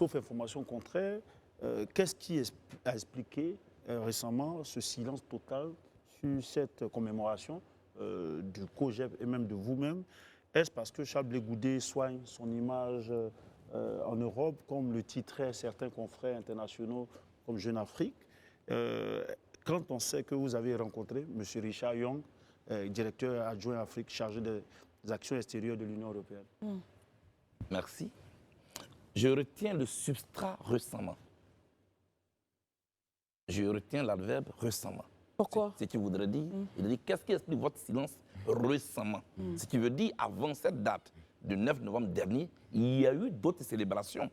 sauf information contraire, qu'est-ce qui a expliqué récemment ce silence total sur cette commémoration du COJEP et même de vous-même? Est-ce parce que Charles Blé Goudé soigne son image en Europe, comme le titraient certains confrères internationaux comme Jeune Afrique, quand on sait que vous avez rencontré M. Richard Young, directeur adjoint Afrique chargé des actions extérieures de l'Union européenne? Merci. Je retiens le substrat récemment. Je retiens l'adverbe récemment. Pourquoi? Ce qui voudrait dire, il dit, qu'est-ce qui explique votre silence récemment? Ce qui veut dire, avant cette date du 9 novembre dernier, il y a eu d'autres célébrations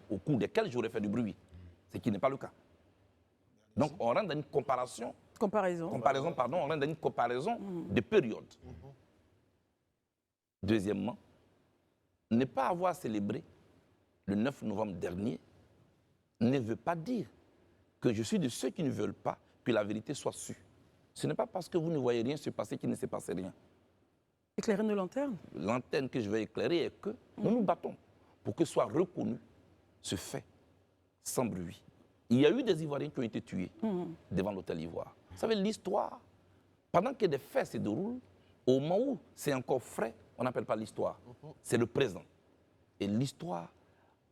au cours desquelles j'aurais fait du bruit, ce qui n'est pas le cas. Donc on rentre dans une comparaison, on rentre dans une comparaison de périodes. Deuxièmement, ne pas avoir célébré le 9 novembre dernier ne veut pas dire que je suis de ceux qui ne veulent pas que la vérité soit sue. Ce n'est pas parce que vous ne voyez rien se passer qu'il ne s'est passé rien. Éclairer nos lanternes? L'antenne que je vais éclairer est que nous nous battons pour que soit reconnu ce fait sans bruit. Il y a eu des Ivoiriens qui ont été tués devant l'hôtel Ivoire. Vous savez, l'histoire, pendant que des faits se déroulent, au moment où c'est encore frais, on n'appelle pas l'histoire, c'est le présent. Et l'histoire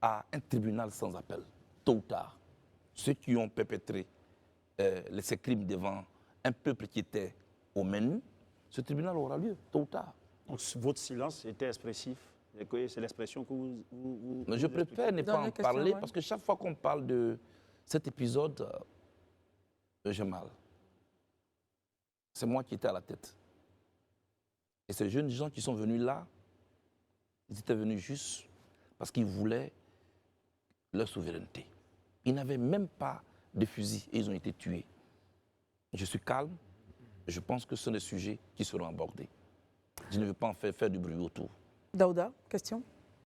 a un tribunal sans appel, tôt ou tard. Ceux qui ont perpétré ces crimes devant un peuple qui était au menu, ce tribunal aura lieu, tôt ou tard. Donc, votre silence était expressif. C'est l'expression que vous Mais je préfère ne pas en parler parce que chaque fois qu'on parle de cet épisode, j'ai mal. C'est moi qui étais à la tête. Et ces jeunes gens qui sont venus là, ils étaient venus juste parce qu'ils voulaient leur souveraineté. Ils n'avaient même pas de fusil et ils ont été tués. Je suis calme. Je pense que ce sont des sujets qui seront abordés. Je ne veux pas en faire du bruit autour. Daouda, question?